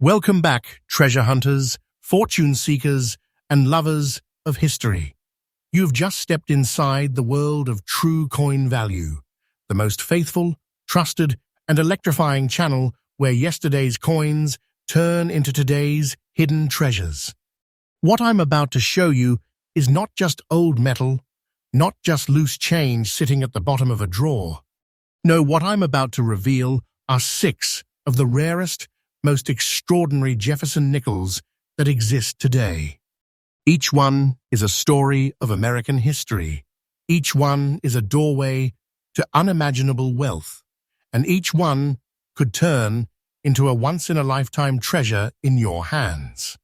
Welcome back, treasure hunters, fortune seekers, and lovers of history. You've just stepped inside the world of true coin value, the most faithful, trusted, and electrifying channel where yesterday's coins turn into today's hidden treasures. What I'm about to show you is not just old metal, not just loose change sitting at the bottom of a drawer. No, what I'm about to reveal are 6 of the rarest, most extraordinary Jefferson nickels that exist today. Each one is a story of American history. Each one is a doorway to unimaginable wealth, and each one could turn into a once-in-a-lifetime treasure in your hands.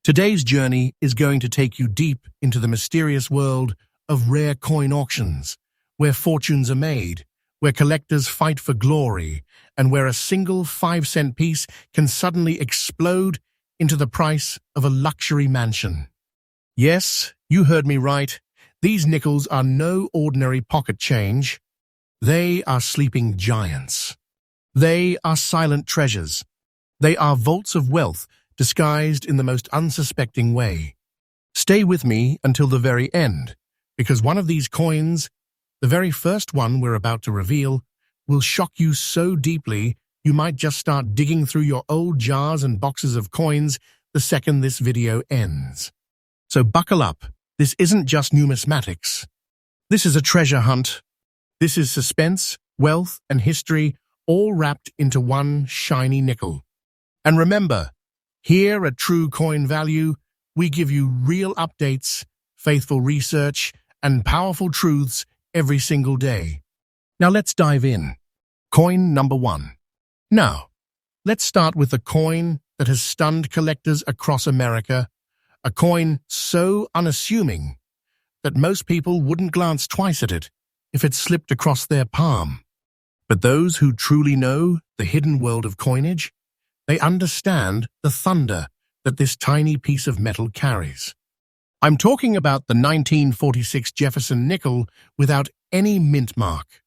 Today's journey is going to take you deep into the mysterious world of rare coin auctions, where fortunes are made, where collectors fight for glory, and where a single 5-cent piece can suddenly explode into the price of a luxury mansion. Yes, you heard me right. These nickels are no ordinary pocket change. They are sleeping giants. They are silent treasures. They are vaults of wealth disguised in the most unsuspecting way. Stay with me until the very end, because one of these coins, the very first one we're about to reveal, will shock you so deeply you might just start digging through your old jars and boxes of coins the second this video ends. So buckle up. This isn't just numismatics. This is a treasure hunt. This is suspense, wealth, and history all wrapped into one shiny nickel. And remember, here at True Coin Value, we give you real updates, faithful research, and powerful truths every single day. Now let's dive in. Coin number 1. Now, let's start with the coin that has stunned collectors across America, a coin so unassuming that most people wouldn't glance twice at it if it slipped across their palm. But those who truly know the hidden world of coinage, they understand the thunder that this tiny piece of metal carries. I'm talking about the 1946 Jefferson nickel without any mint mark.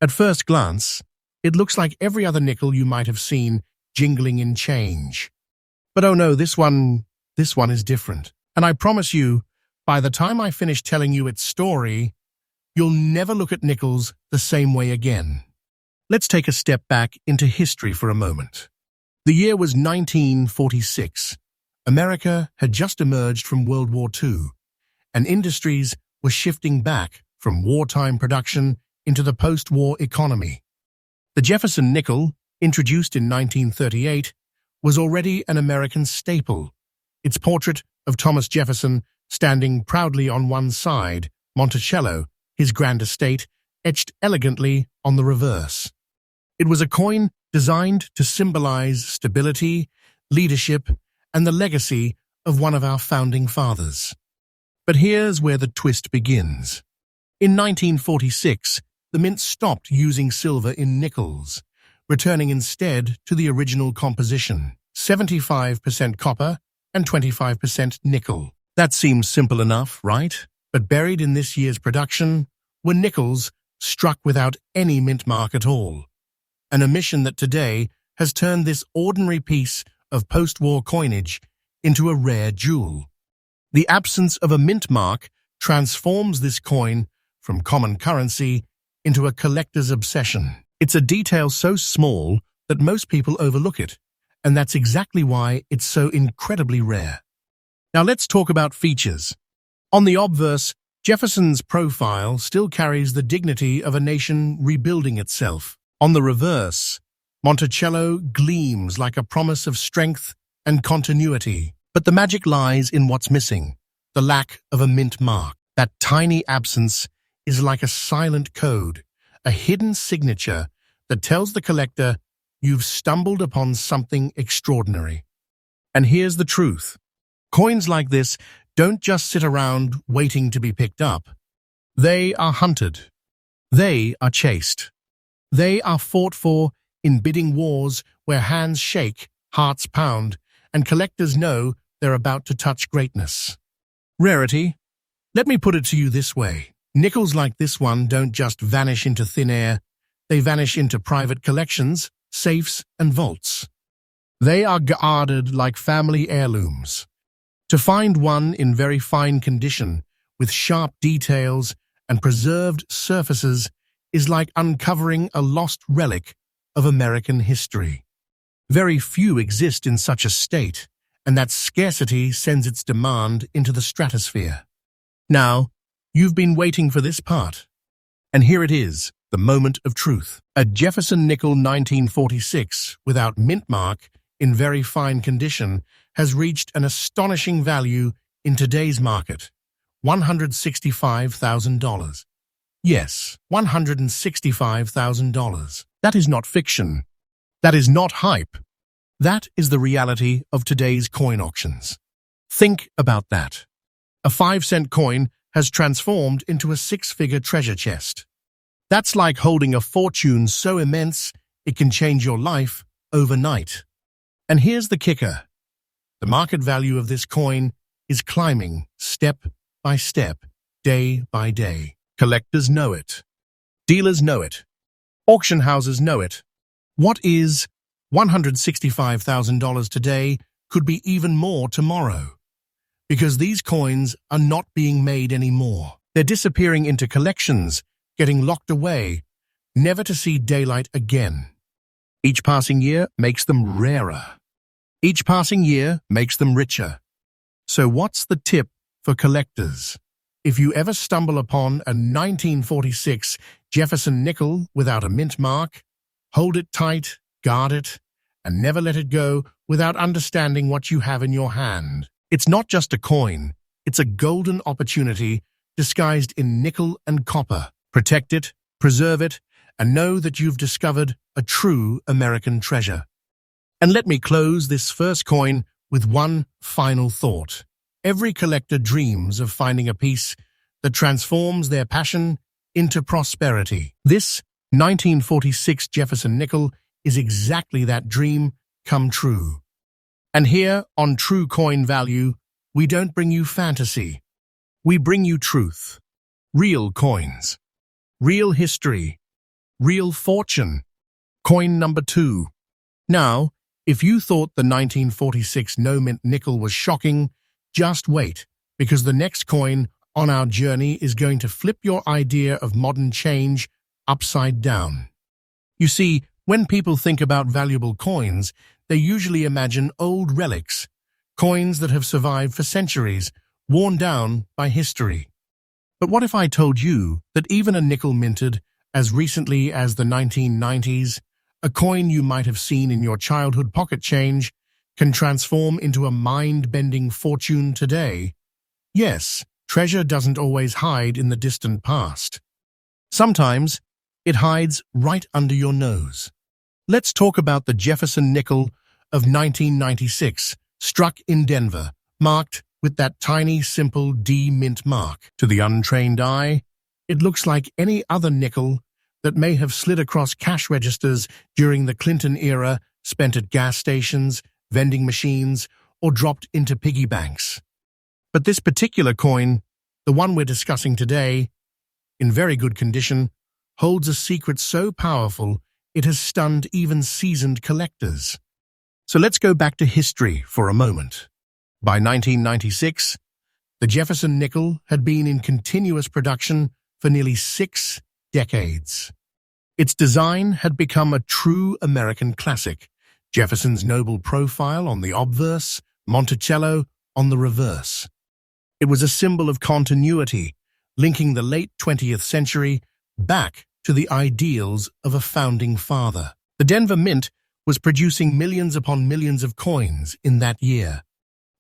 At first glance, it looks like every other nickel you might have seen jingling in change. But oh no, this one is different. And I promise you, by the time I finish telling you its story, you'll never look at nickels the same way again. Let's take a step back into history for a moment. The year was 1946. America had just emerged from World War II, and industries were shifting back from wartime production into the post-war economy. The Jefferson nickel, introduced in 1938, was already an American staple. Its portrait of Thomas Jefferson standing proudly on one side, Monticello, his grand estate, etched elegantly on the reverse. It was a coin designed to symbolize stability, leadership, and the legacy of one of our founding fathers. But here's where the twist begins. In 1946, the mint stopped using silver in nickels, returning instead to the original composition, 75% copper and 25% nickel. That seems simple enough, right? But buried in this year's production were nickels struck without any mint mark at all. An omission that today has turned this ordinary piece of post-war coinage into a rare jewel. The absence of a mint mark transforms this coin from common currency into a collector's obsession. It's a detail so small that most people overlook it, and that's exactly why it's so incredibly rare. Now let's talk about features. On the obverse, Jefferson's profile still carries the dignity of a nation rebuilding itself. On the reverse, Monticello gleams like a promise of strength and continuity. But the magic lies in what's missing, the lack of a mint mark. That tiny absence is like a silent code, a hidden signature that tells the collector you've stumbled upon something extraordinary. And here's the truth. Coins like this don't just sit around waiting to be picked up. They are hunted. They are chased. They are fought for in bidding wars where hands shake, hearts pound, and collectors know they're about to touch greatness. Rarity? Let me put it to you this way. Nickels like this one don't just vanish into thin air. They vanish into private collections, safes, and vaults. They are guarded like family heirlooms. To find one in very fine condition, with sharp details and preserved surfaces, is like uncovering a lost relic of American history. Very few exist in such a state, and that scarcity sends its demand into the stratosphere. Now, you've been waiting for this part. And here it is, the moment of truth. A Jefferson nickel 1946, without mint mark, in very fine condition, has reached an astonishing value in today's market, $165,000. Yes, $165,000. That is not fiction. That is not hype. That is the reality of today's coin auctions. Think about that. A 5-cent coin has transformed into a 6-figure treasure chest. That's like holding a fortune so immense it can change your life overnight. And here's the kicker. The market value of this coin is climbing step by step, day by day. Collectors know it. Dealers know it. Auction houses know it. What is $165,000 today could be even more tomorrow. Because these coins are not being made anymore. They're disappearing into collections, getting locked away, never to see daylight again. Each passing year makes them rarer. Each passing year makes them richer. So what's the tip for collectors? If you ever stumble upon a 1946 Jefferson nickel without a mint mark, hold it tight, guard it, and never let it go without understanding what you have in your hand. It's not just a coin, it's a golden opportunity disguised in nickel and copper. Protect it, preserve it, and know that you've discovered a true American treasure. And let me close this first coin with one final thought. Every collector dreams of finding a piece that transforms their passion into prosperity. This 1946 Jefferson nickel is exactly that dream come true. And here on True Coin Value, we don't bring you fantasy. We bring you truth. Real coins. Real history. Real fortune. Coin number 2. Now, if you thought the 1946 no-mint nickel was shocking, just wait, because the next coin on our journey is going to flip your idea of modern change upside down. You see, when people think about valuable coins, they usually imagine old relics, coins that have survived for centuries, worn down by history. But what if I told you that even a nickel minted as recently as the 1990s, a coin you might have seen in your childhood pocket change, can transform into a mind-bending fortune today? Yes, treasure doesn't always hide in the distant past. Sometimes it hides right under your nose. Let's talk about the Jefferson nickel of 1996, struck in Denver, marked with that tiny, simple D mint mark. To the untrained eye, it looks like any other nickel that may have slid across cash registers during the Clinton era, spent at gas stations, vending machines, or dropped into piggy banks. But this particular coin, the one we're discussing today, in very good condition, holds a secret so powerful it has stunned even seasoned collectors. So let's go back to history for a moment. By 1996, the Jefferson nickel had been in continuous production for nearly 6 decades. Its design had become a true American classic, Jefferson's noble profile on the obverse, Monticello on the reverse. It was a symbol of continuity, linking the late 20th century back to the ideals of a founding father. The Denver Mint was producing millions upon millions of coins in that year.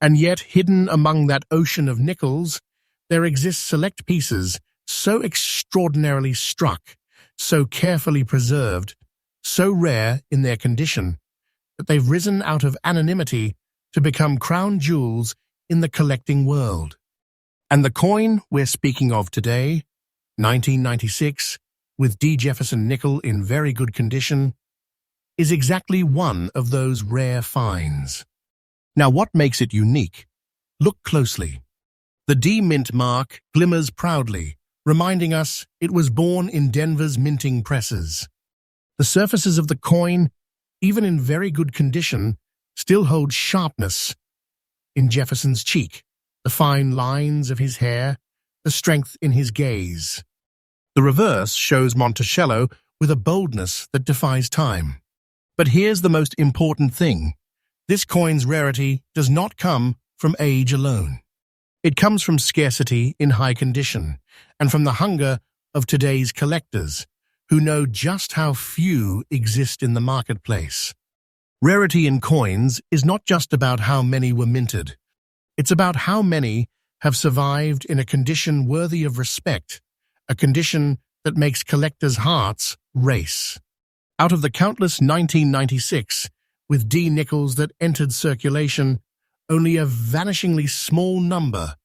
And yet, hidden among that ocean of nickels, there exist select pieces so extraordinarily struck, so carefully preserved, so rare in their condition, that they've risen out of anonymity to become crown jewels in the collecting world. And the coin we're speaking of today, 1996, with D. Jefferson nickel in very good condition, is exactly one of those rare finds. Now, what makes it unique? Look closely. The D mint mark glimmers proudly, reminding us it was born in Denver's minting presses. The surfaces of the coin, even in very good condition, still holds sharpness in Jefferson's cheek, the fine lines of his hair, the strength in his gaze. The reverse shows Monticello with a boldness that defies time. But here's the most important thing. This coin's rarity does not come from age alone. It comes from scarcity in high condition, and from the hunger of today's collectors, who know just how few exist in the marketplace. Rarity in coins is not just about how many were minted. It's about how many have survived in a condition worthy of respect, a condition that makes collectors' hearts race. Out of the countless 1996 with D nickels that entered circulation, only a vanishingly small number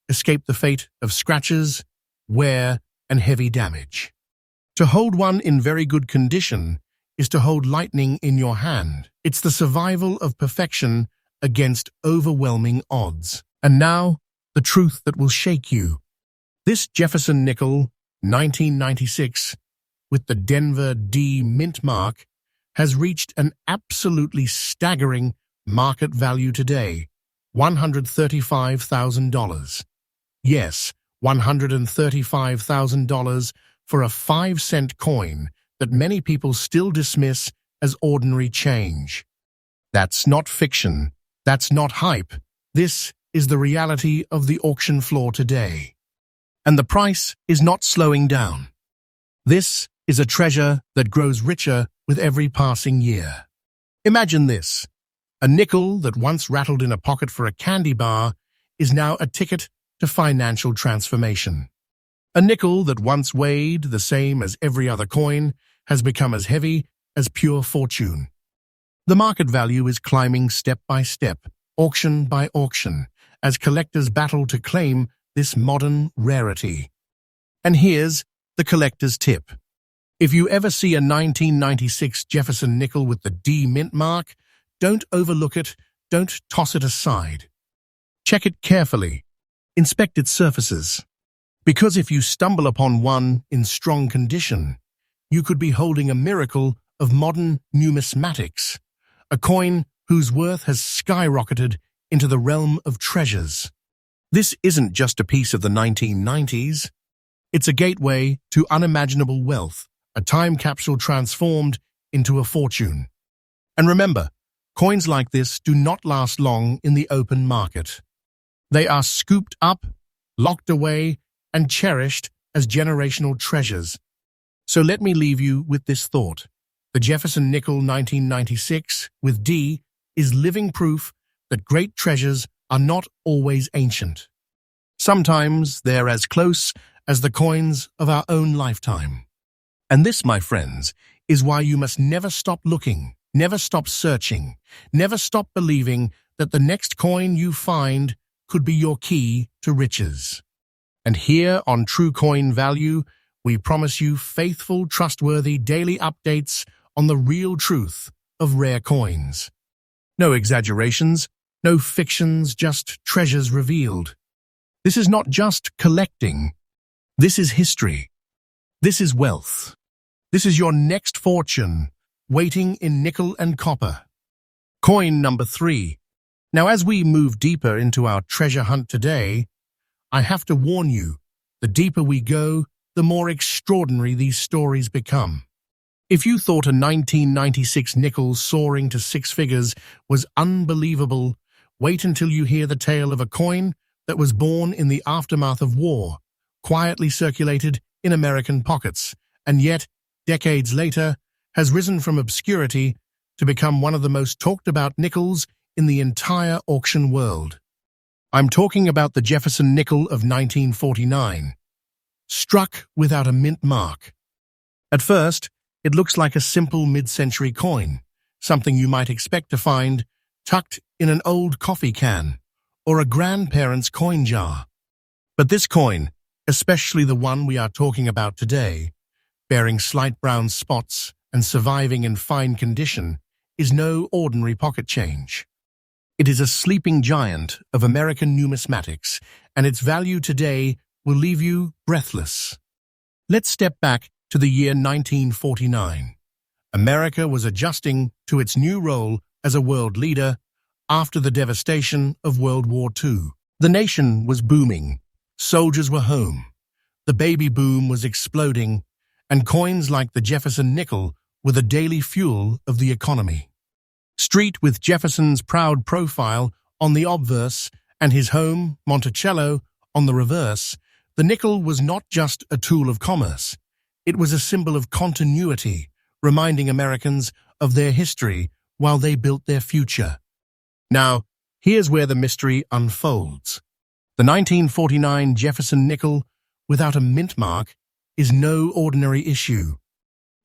escaped the fate of scratches, wear, and heavy damage. To hold one in very good condition is to hold lightning in your hand. It's the survival of perfection against overwhelming odds. And now, the truth that will shake you. This Jefferson nickel, 1996, with the Denver D mint mark, has reached an absolutely staggering market value today, $135,000. Yes, $135,000 for a 5-cent coin that many people still dismiss as ordinary change. That's not fiction. That's not hype. This is the reality of the auction floor today. And the price is not slowing down. This is a treasure that grows richer with every passing year. Imagine this. A nickel that once rattled in a pocket for a candy bar is now a ticket to financial transformation. A nickel that once weighed the same as every other coin has become as heavy as pure fortune. The market value is climbing step by step, auction by auction, as collectors battle to claim this modern rarity. And here's the collector's tip. If you ever see a 1996 Jefferson nickel with the D mint mark, don't overlook it, don't toss it aside. Check it carefully. Inspect its surfaces. Because if you stumble upon one in strong condition, you could be holding a miracle of modern numismatics, a coin whose worth has skyrocketed into the realm of treasures. This isn't just a piece of the 1990s. It's a gateway to unimaginable wealth, a time capsule transformed into a fortune. And remember, coins like this do not last long in the open market. They are scooped up, locked away, and cherished as generational treasures. So let me leave you with this thought. The Jefferson nickel 1996 with D is living proof that great treasures are not always ancient. Sometimes they're as close as the coins of our own lifetime. And this, my friends, is why you must never stop looking, never stop searching, never stop believing that the next coin you find could be your key to riches. And here on True Coin Value, we promise you faithful, trustworthy daily updates on the real truth of rare coins. No exaggerations, no fictions, just treasures revealed. This is not just collecting. This is history. This is wealth. This is your next fortune, waiting in nickel and copper. Coin number 3. Now, as we move deeper into our treasure hunt today, I have to warn you, the deeper we go, the more extraordinary these stories become. If you thought a 1996 nickel soaring to 6 figures was unbelievable, wait until you hear the tale of a coin that was born in the aftermath of war, quietly circulated in American pockets, and yet, decades later, has risen from obscurity to become one of the most talked about nickels in the entire auction world. I'm talking about the Jefferson nickel of 1949, struck without a mint mark. At first, it looks like a simple mid-century coin, something you might expect to find tucked in an old coffee can or a grandparent's coin jar. But this coin, especially the one we are talking about today, bearing slight brown spots and surviving in fine condition, is no ordinary pocket change. It is a sleeping giant of American numismatics, and its value today will leave you breathless. Let's step back to the year 1949. America was adjusting to its new role as a world leader, after the devastation of World War II. The nation was booming. Soldiers were home. The baby boom was exploding, and coins like the Jefferson nickel were the daily fuel of the economy. Street with Jefferson's proud profile on the obverse and his home, Monticello, on the reverse, the nickel was not just a tool of commerce. It was a symbol of continuity, reminding Americans of their history while they built their future. Now, here's where the mystery unfolds. The 1949 Jefferson nickel, without a mint mark, is no ordinary issue.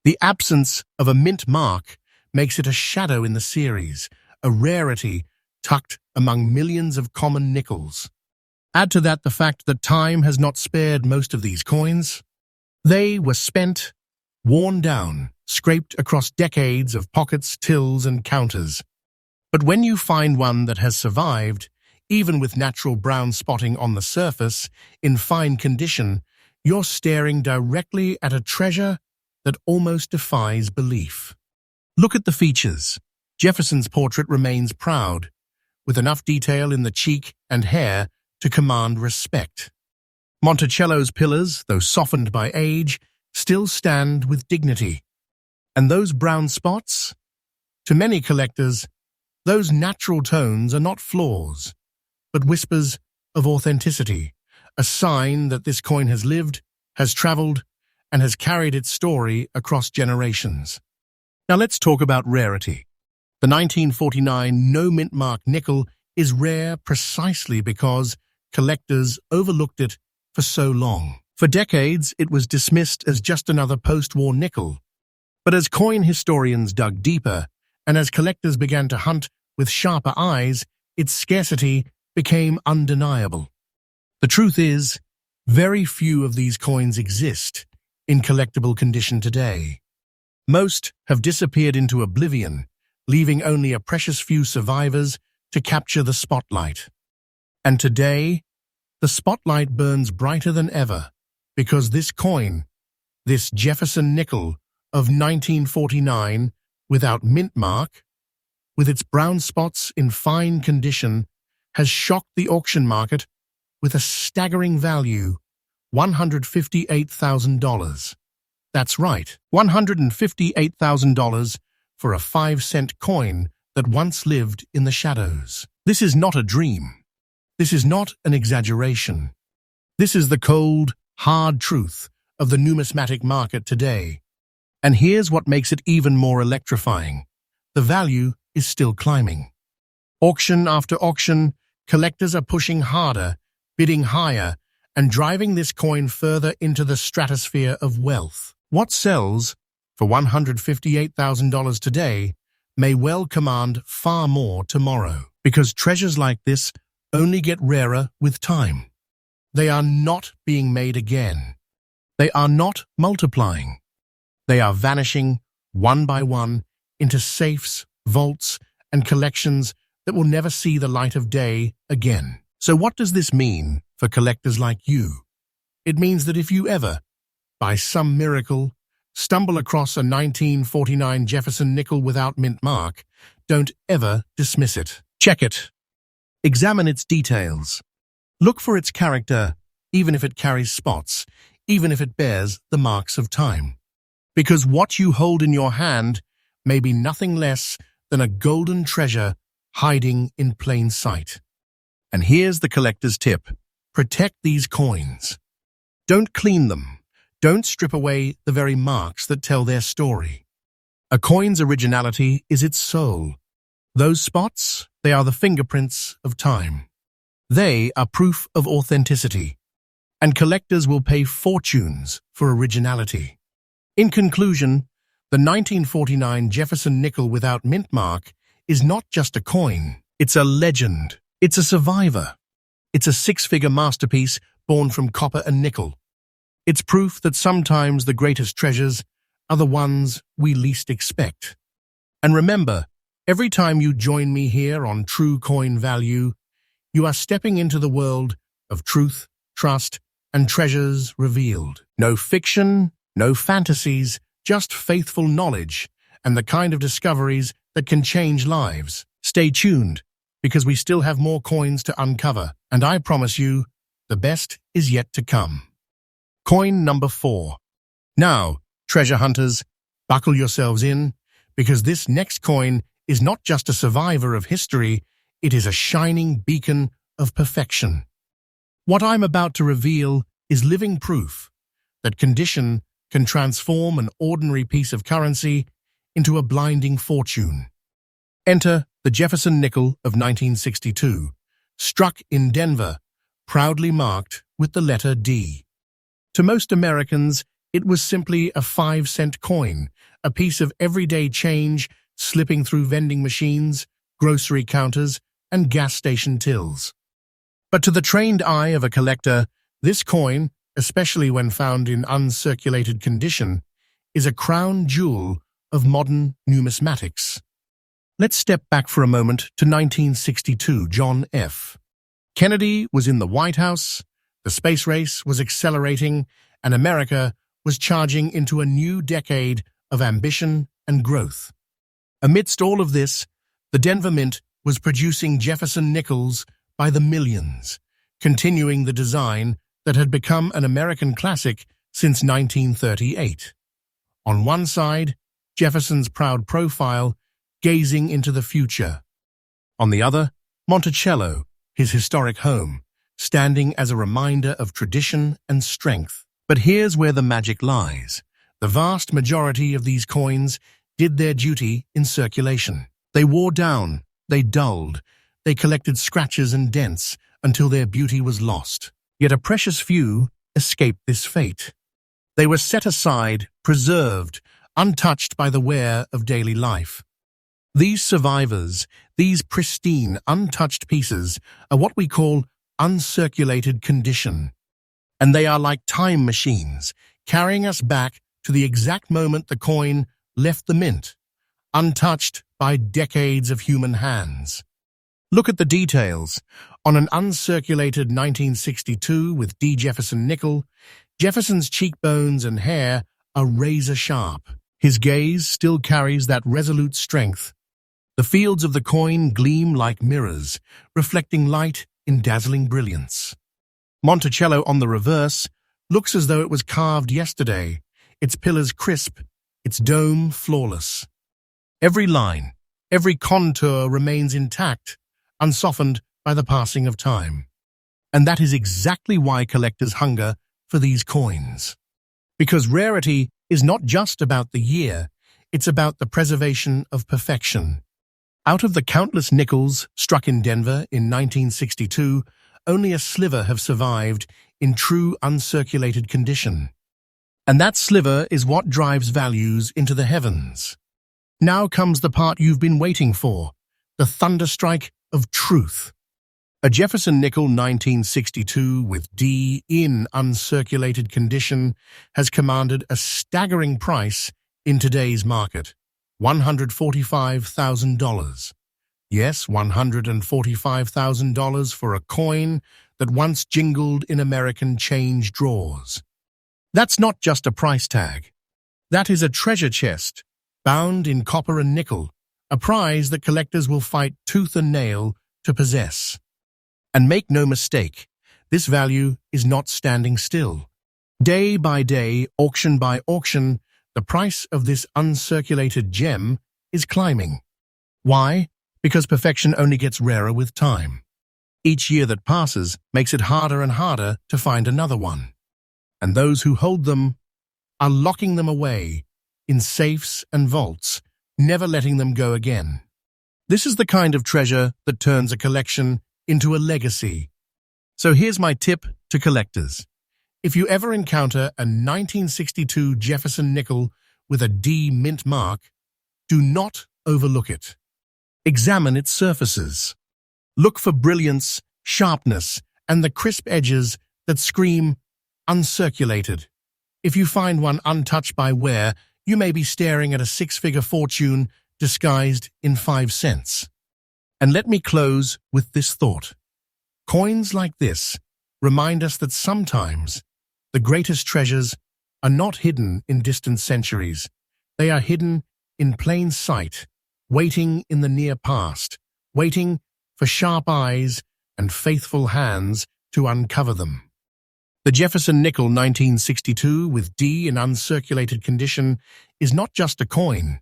The absence of a mint mark makes it a shadow in the series, a rarity tucked among millions of common nickels. Add to that the fact that time has not spared most of these coins. They were spent, worn down, scraped across decades of pockets, tills, and counters. But when you find one that has survived, even with natural brown spotting on the surface, in fine condition, you're staring directly at a treasure that almost defies belief. Look at the features. Jefferson's portrait remains proud, with enough detail in the cheek and hair to command respect. Monticello's pillars, though softened by age, still stand with dignity. And those brown spots? To many collectors, those natural tones are not flaws, but whispers of authenticity, a sign that this coin has lived, has traveled, and has carried its story across generations. Now let's talk about rarity. The 1949 no-mint mark nickel is rare precisely because collectors overlooked it for so long. For decades, it was dismissed as just another post-war nickel. But as coin historians dug deeper, and as collectors began to hunt with sharper eyes, its scarcity became undeniable. The truth is, very few of these coins exist in collectible condition today. Most have disappeared into oblivion, leaving only a precious few survivors to capture the spotlight. And today, the spotlight burns brighter than ever because this coin, this Jefferson nickel of 1949 without mint mark, with its brown spots in fine condition, has shocked the auction market with a staggering value, $158,000. That's right, $158,000 for a 5-cent coin that once lived in the shadows. This is not a dream. This is not an exaggeration. This is the cold, hard truth of the numismatic market today. And here's what makes it even more electrifying. The value is still climbing. Auction after auction, collectors are pushing harder, bidding higher, and driving this coin further into the stratosphere of wealth. What sells for $158,000 today may well command far more tomorrow, because treasures like this only get rarer with time. They are not being made again. They are not multiplying. They are vanishing one by one into safes, vaults, and collections that will never see the light of day again. So what does this mean for collectors like you? It means that if you ever, by some miracle, stumble across a 1949 Jefferson nickel without mint mark, don't ever dismiss it. Check it. Examine its details. Look for its character, even if it carries spots, even if it bears the marks of time. Because what you hold in your hand may be nothing less than a golden treasure hiding in plain sight. And here's the collector's tip. Protect these coins. Don't clean them. Don't strip away the very marks that tell their story. A coin's originality is its soul. Those spots, they are the fingerprints of time. They are proof of authenticity. And collectors will pay fortunes for originality. In conclusion, the 1949 Jefferson nickel without mint mark is not just a coin. It's a legend. It's a survivor. It's a 6-figure masterpiece born from copper and nickel. It's proof that sometimes the greatest treasures are the ones we least expect. And remember, every time you join me here on True Coin Value, you are stepping into the world of truth, trust, and treasures revealed. No fiction, no fantasies, just faithful knowledge and the kind of discoveries that can change lives. Stay tuned, because we still have more coins to uncover, and I promise you, the best is yet to come. Coin number 4. Now, treasure hunters, buckle yourselves in, because this next coin is not just a survivor of history, it is a shining beacon of perfection. What I'm about to reveal is living proof that condition can transform an ordinary piece of currency into a blinding fortune. Enter the Jefferson nickel of 1962, struck in Denver, proudly marked with the letter D. To most Americans, it was simply a 5-cent coin, a piece of everyday change slipping through vending machines, grocery counters, and gas station tills. But to the trained eye of a collector, this coin, especially when found in uncirculated condition, is a crown jewel of modern numismatics. Let's step back for a moment to 1962, John F. Kennedy was in the White House, the space race was accelerating, and America was charging into a new decade of ambition and growth. Amidst all of this, the Denver Mint was producing Jefferson nickels by the millions, continuing the design that had become an American classic since 1938. On one side, Jefferson's proud profile, gazing into the future. On the other, Monticello, his historic home, standing as a reminder of tradition and strength. But here's where the magic lies. The vast majority of these coins did their duty in circulation. They wore down, they dulled, they collected scratches and dents until their beauty was lost. Yet a precious few escaped this fate. They were set aside, preserved, untouched by the wear of daily life. These survivors, these pristine, untouched pieces, are what we call uncirculated condition. And they are like time machines, carrying us back to the exact moment the coin left the mint, untouched by decades of human hands. Look at the details. On an uncirculated 1962 with D. Jefferson nickel, Jefferson's cheekbones and hair are razor-sharp. His gaze still carries that resolute strength. The fields of the coin gleam like mirrors, reflecting light in dazzling brilliance. Monticello on the reverse looks as though it was carved yesterday, its pillars crisp, its dome flawless. Every line, every contour remains intact, unsoftened by the passing of time. And that is exactly why collectors hunger for these coins. Because rarity is not just about the year, it's about the preservation of perfection. Out of the countless nickels struck in Denver in 1962, only a sliver have survived in true uncirculated condition. And that sliver is what drives values into the heavens. Now comes the part you've been waiting for, the thunderstrike of truth. A Jefferson nickel 1962 with D in uncirculated condition has commanded a staggering price in today's market, $145,000. Yes, $145,000 for a coin that once jingled in American change drawers. That's not just a price tag. That is a treasure chest, bound in copper and nickel, a prize that collectors will fight tooth and nail to possess. And make no mistake, this value is not standing still. Day by day, auction by auction, the price of this uncirculated gem is climbing. Why? Because perfection only gets rarer with time. Each year that passes makes it harder and harder to find another one. And those who hold them are locking them away in safes and vaults, never letting them go again. This is the kind of treasure that turns a collection into a legacy. So here's my tip to collectors. If you ever encounter a 1962 Jefferson nickel with a D mint mark, do not overlook it. Examine its surfaces. Look for brilliance, sharpness, and the crisp edges that scream uncirculated. If you find one untouched by wear, you may be staring at a six-figure fortune disguised in 5 cents. And let me close with this thought. Coins like this remind us that sometimes the greatest treasures are not hidden in distant centuries. They are hidden in plain sight, waiting in the near past, waiting for sharp eyes and faithful hands to uncover them. The Jefferson nickel 1962 with D in uncirculated condition is not just a coin.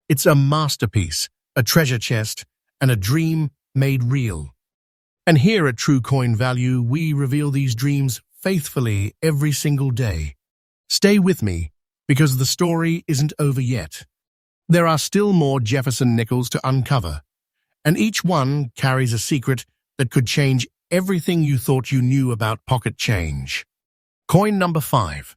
It's a masterpiece, a treasure chest, and a dream made real. And here at True Coin Value, we reveal these dreams faithfully every single day. Stay with me, because the story isn't over yet. There are still more Jefferson nickels to uncover, and each one carries a secret that could change everything you thought you knew about pocket change. Coin number 5.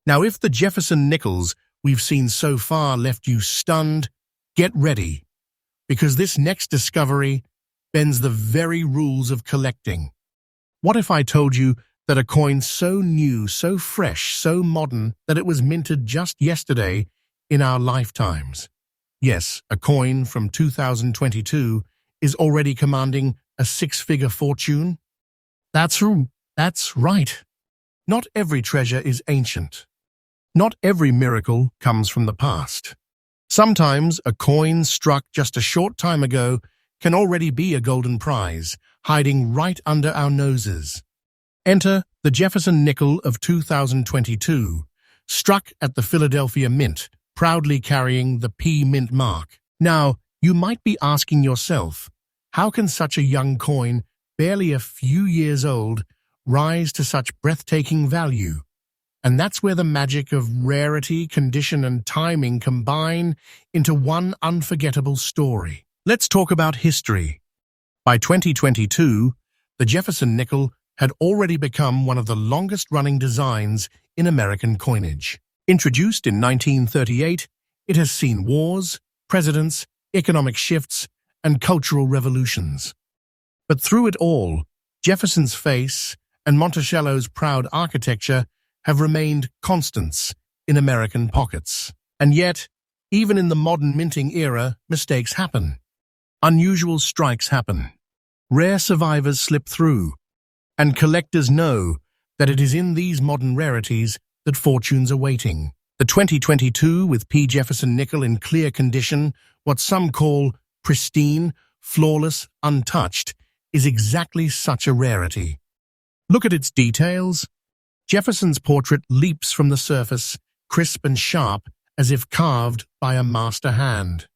Now, if the Jefferson nickels we've seen so far left you stunned, get ready, because this next discovery bends the very rules of collecting. What if I told you that a coin so new, so fresh, so modern that it was minted just yesterday in our lifetimes? Yes, a coin from 2022 is already commanding a 6-figure fortune? That's right. Not every treasure is ancient. Not every miracle comes from the past. Sometimes a coin struck just a short time ago can already be a golden prize, hiding right under our noses. Enter the Jefferson nickel of 2022, struck at the Philadelphia Mint, proudly carrying the P Mint mark. Now, you might be asking yourself, how can such a young coin, barely a few years old, rise to such breathtaking value? And that's where the magic of rarity, condition, and timing combine into one unforgettable story. Let's talk about history. By 2022, the Jefferson nickel had already become one of the longest-running designs in American coinage. Introduced in 1938, it has seen wars, presidents, economic shifts, and cultural revolutions. But through it all, Jefferson's face and Monticello's proud architecture have remained constants in American pockets. And yet, even in the modern minting era, mistakes happen. Unusual strikes happen. Rare survivors slip through. And collectors know that it is in these modern rarities that fortunes are waiting. The 2022 with P. Jefferson nickel in clear condition, what some call pristine, flawless, untouched, is exactly such a rarity. Look at its details. Jefferson's portrait leaps from the surface, crisp and sharp, as if carved by a master hand.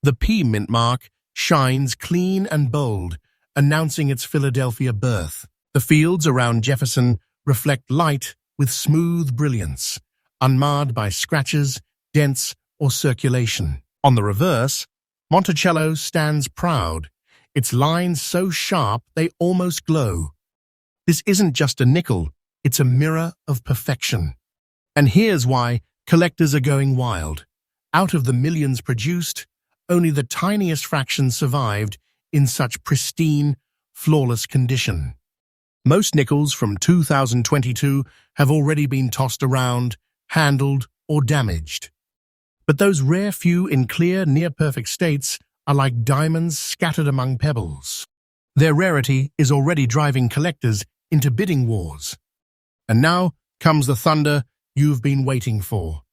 The P mint mark shines clean and bold, announcing its Philadelphia birth. The fields around Jefferson reflect light with smooth brilliance, unmarred by scratches, dents, or circulation. On the reverse, Monticello stands proud, its lines so sharp they almost glow. This isn't just a nickel, it's a mirror of perfection. And here's why collectors are going wild. Out of the millions produced, only the tiniest fraction survived in such pristine, flawless condition. Most nickels from 2022 have already been tossed around, handled, or damaged. But those rare few in clear, near-perfect states are like diamonds scattered among pebbles. Their rarity is already driving collectors into bidding wars. And now comes the thunder you've been waiting for.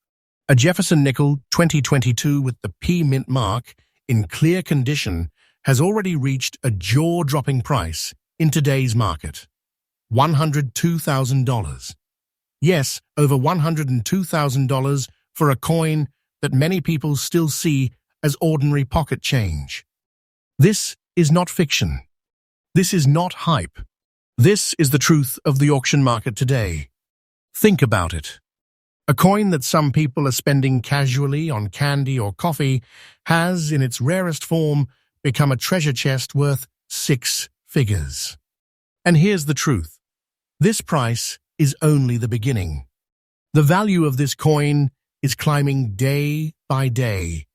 A Jefferson nickel 2022 with the P Mint mark in clear condition has already reached a jaw-dropping price in today's market. $102,000. Yes, over $102,000 for a coin that many people still see as ordinary pocket change. This is not fiction. This is not hype. This is the truth of the auction market today. Think about it. A coin that some people are spending casually on candy or coffee has, in its rarest form, become a treasure chest worth 6 figures. And here's the truth. This price is only the beginning. The value of this coin is climbing day by day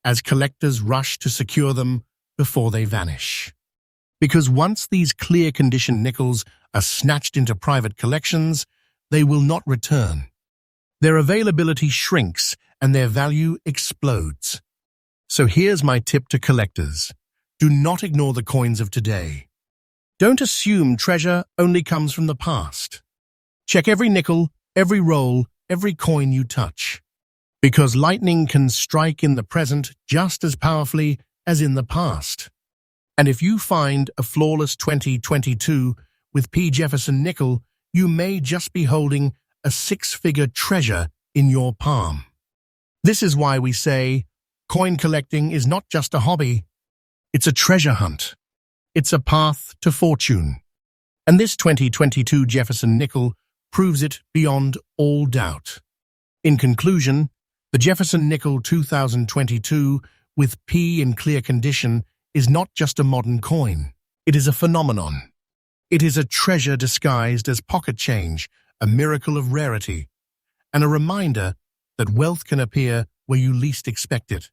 as collectors rush to secure them before they vanish. Because once these clear condition nickels are snatched into private collections, they will not return. Their availability shrinks and their value explodes. So here's my tip to collectors. Do not ignore the coins of today. Don't assume treasure only comes from the past. Check every nickel, every roll, every coin you touch. Because lightning can strike in the present just as powerfully as in the past. And if you find a flawless 2022 with P. Jefferson nickel, you may just be holding a six-figure treasure in your palm. This is why we say coin collecting is not just a hobby, it's a treasure hunt. It's a path to fortune. And this 2022 Jefferson nickel proves it beyond all doubt. In conclusion, the Jefferson nickel 2022 with P in clear condition is not just a modern coin. It is a phenomenon. It is a treasure disguised as pocket change, a miracle of rarity, and a reminder that wealth can appear where you least expect it.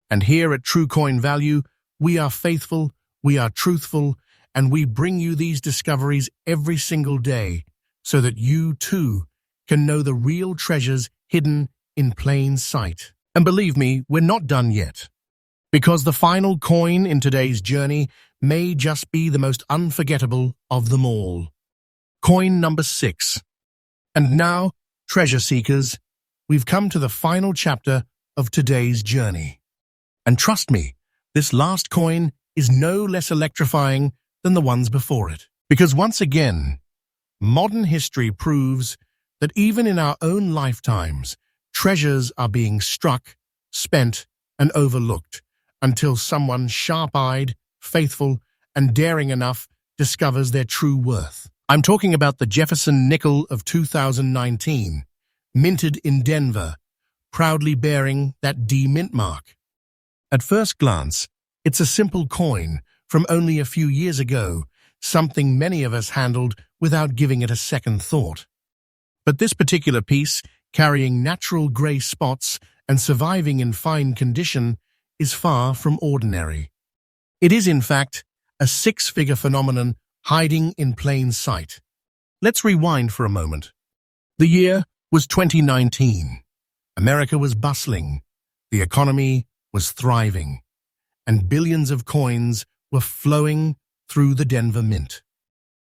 And here at True Coin Value, we are faithful, we are truthful, and we bring you these discoveries every single day so that you, too, can know the real treasures hidden in plain sight. And believe me, we're not done yet, because the final coin in today's journey may just be the most unforgettable of them all. Coin number 6. And now, treasure seekers, we've come to the final chapter of today's journey. And trust me, this last coin is no less electrifying than the ones before it. Because once again, modern history proves that even in our own lifetimes, treasures are being struck, spent, and overlooked until someone sharp-eyed, faithful, and daring enough discovers their true worth. I'm talking about the Jefferson nickel of 2019, minted in Denver, proudly bearing that D mint mark. At first glance, it's a simple coin from only a few years ago, something many of us handled without giving it a second thought. But this particular piece, carrying natural grey spots and surviving in fine condition, is far from ordinary. It is, in fact, a six-figure phenomenon hiding in plain sight. Let's rewind for a moment. The year was 2019. America was bustling, the economy was thriving, and billions of coins were flowing through the Denver Mint.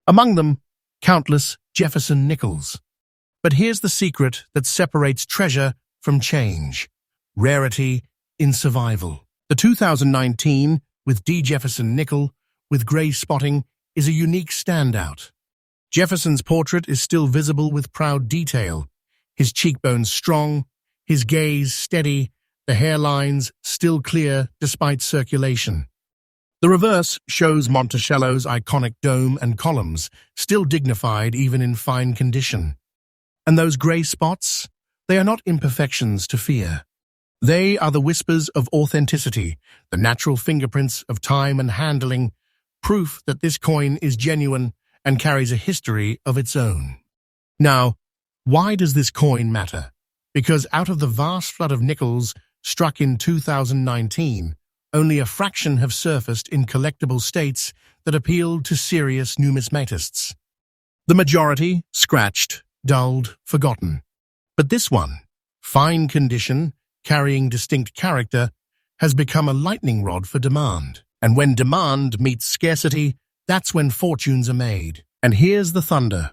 Among them, countless Jefferson nickels. But here's the secret that separates treasure from change: rarity in survival. The 2019 with D. Jefferson nickel with grey spotting is a unique standout. Jefferson's portrait is still visible with proud detail, his cheekbones strong, his gaze steady, the hairlines still clear despite circulation. The reverse shows Monticello's iconic dome and columns, still dignified even in fine condition. And those grey spots, they are not imperfections to fear. They are the whispers of authenticity, the natural fingerprints of time and handling, proof that this coin is genuine and carries a history of its own. Now, why does this coin matter? Because out of the vast flood of nickels struck in 2019, only a fraction have surfaced in collectible states that appealed to serious numismatists. The majority scratched, dulled, forgotten. But this one, fine condition, carrying distinct character, has become a lightning rod for demand. And when demand meets scarcity, that's when fortunes are made. And here's the thunder.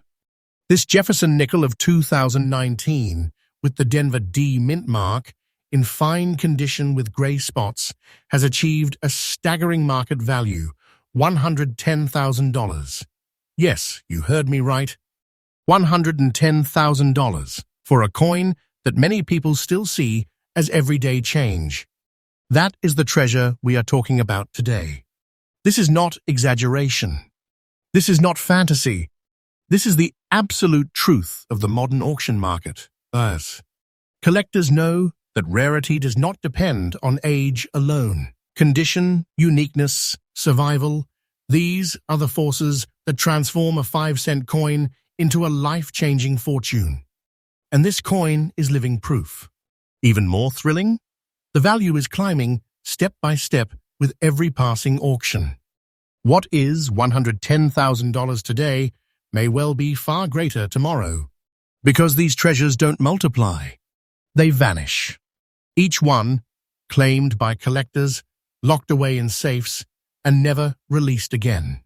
This Jefferson nickel of 2019, with the Denver D mint mark, in fine condition with grey spots, has achieved a staggering market value, $110,000. Yes, you heard me right. $110,000 for a coin that many people still see as everyday change. That is the treasure we are talking about today. This is not exaggeration. This is not fantasy. This is the absolute truth of the modern auction market. Thus, collectors know that rarity does not depend on age alone. Condition, uniqueness, survival, these are the forces that transform a 5-cent coin into a life-changing fortune. And this coin is living proof. Even more thrilling, the value is climbing step by step with every passing auction. What is $110,000 today may well be far greater tomorrow, because these treasures don't multiply, they vanish. Each one claimed by collectors, locked away in safes, and never released again.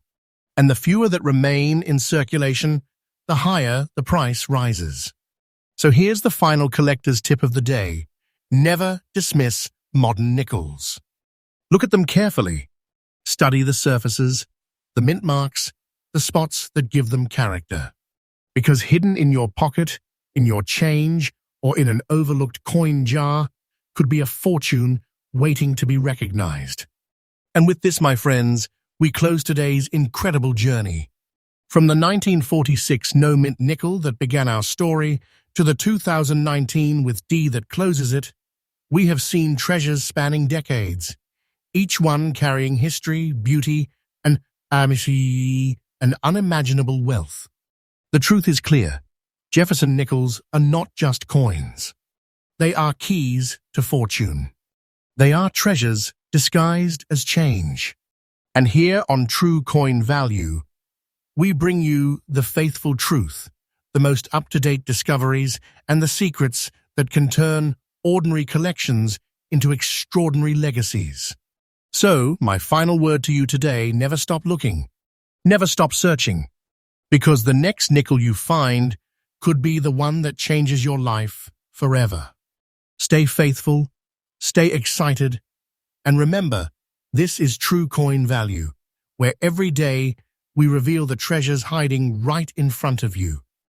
And the fewer that remain in circulation, the higher the price rises. So here's the final collector's tip of the day. Never dismiss modern nickels. Look at them carefully. Study the surfaces, the mint marks, the spots that give them character. Because hidden in your pocket, in your change, or in an overlooked coin jar could be a fortune waiting to be recognized. And with this, my friends, we close today's incredible journey. From the 1946 no-mint nickel that began our story to the 2019 with D that closes it, we have seen treasures spanning decades, each one carrying history, beauty, and unimaginable wealth. The truth is clear. Jefferson nickels are not just coins. They are keys to fortune. They are treasures disguised as change. And here on True Coin Value, we bring you the faithful truth, the most up-to-date discoveries, and the secrets that can turn ordinary collections into extraordinary legacies. So, my final word to you today, never stop looking. Never stop searching. Because the next nickel you find could be the one that changes your life forever. Stay faithful, stay excited, and remember, this is True Coin Value, where every day we reveal the treasures hiding right in front of you.